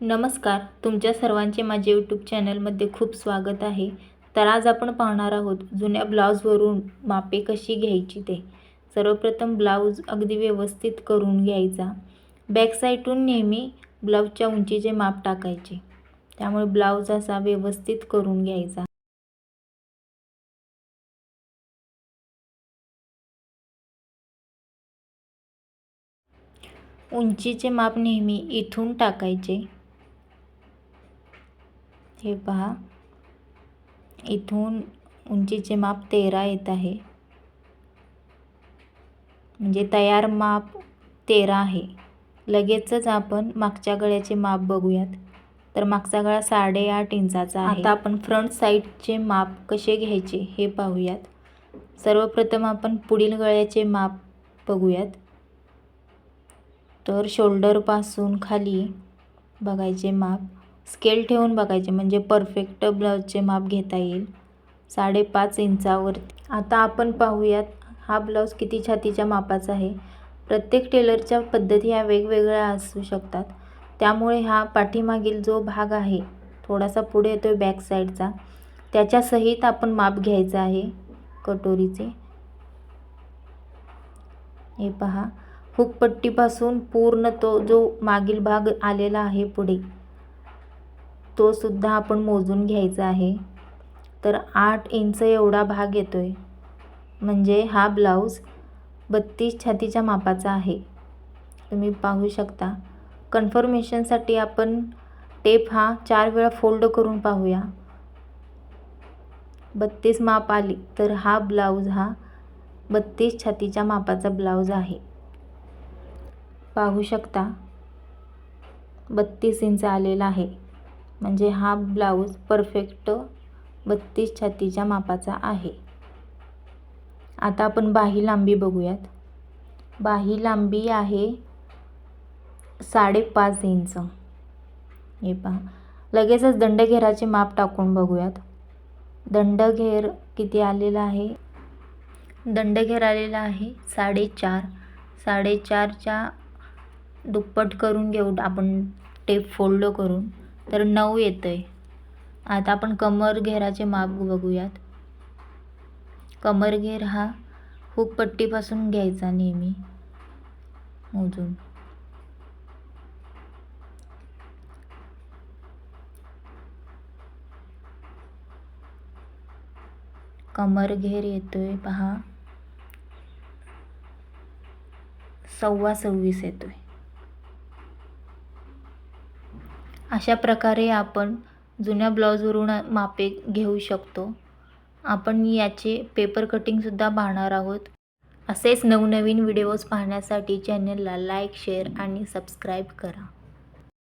नमस्कार, तुमच्या सर्वांचे माझ्या यूट्यूब चॅनलमध्ये खूप स्वागत आहे. तर आज आपण पाहणार आहोत जुन्या ब्लाऊजवरून मापे कशी घ्यायची ते. सर्वप्रथम ब्लाऊज अगदी व्यवस्थित करून घ्यायचा. बॅक साईडून नेहमी ब्लाऊजच्या उंचीचे माप टाकायचे. त्यामुळे ब्लाऊज असा व्यवस्थित करून घ्यायचा. उंचीचे माप नेहमी इथून टाकायचे. हे पहा, इथून उंचीचे माप 13 येत आहे, म्हणजे तयार माप 13 आहे. लगेचच आपण मागच्या गळ्याचे माप बघूयात. तर मागचा गळा 8.5 इंचाचा आहे. आता आपण फ्रंट साईडचे माप कसे घ्यायचे हे पाहूयात. सर्वप्रथम आपण पुढील गळ्याचे माप बघूयात. तर शोल्डरपासून खाली बघायचे माप, स्केल ठेवून बघायचे, म्हणजे परफेक्ट ब्लाऊजचे माप घेता येईल 5.5 इंचावरती. आता आपण पाहूयात हा ब्लाऊज किती छातीच्या मापाचा आहे. प्रत्येक टेलरच्या पद्धती ह्या वेगवेगळ्या असू शकतात. त्यामुळे हा पाठीमागील जो भाग आहे, थोडासा पुढे येतोय बॅक साईडचा, त्याच्या सहित आपण माप घ्यायचं आहे कटोरीचे. हे पहा, हुकपट्टीपासून पूर्ण तो जो मागील भाग आलेला आहे पुढे, तो सुद्धा आपण मोजून घ्यायचा आहे. तर 8 इंच एवढा भाग येतोय, म्हणजे हा ब्लाऊज 32 छातीच्या मापाचा आहे. तुम्ही पाहू शकता. कन्फर्मेशनसाठी आपण टेप हा 4 वेळा फोल्ड करून पाहूया. 32 माप आली तर हा ब्लाऊज हा 32 छातीच्या मापाचा ब्लाऊज आहे. पाहू शकता, 32 इंच आलेला आहे, म्हणजे हा ब्लाऊज परफेक्ट 32 छातीच्या मापाचा आहे. आता आपण बाही लांबी बघूयात. बाही लांबी आहे 5.5 इंच. हे पहा, लगेचच दंडघेराचे माप टाकून बघूयात. दंडघेर किती आलेला आहे? दंडघेर आलेला आहे 4.5. 4.5च्या दुप्पट करून घेऊ आपण टेप फोल्ड करून, तर 9 येतंय. आता आपण कमर घेराचे माप बघूयात. कमर घेर हा हुकपट्टीपासून घ्यायचा नेहमी मोजून. कमर घेर येतोय पहा 26.25 येतोय. अशा प्रकारे आपण जुन्या ब्लाऊजवरून मापे घेऊ शकतो. आपण याचे पेपर कटिंगसुद्धा पाहणार आहोत. असेच नवनवीन व्हिडिओज पाहण्यासाठी चॅनलला लाईक, शेअर आणि सबस्क्राईब करा.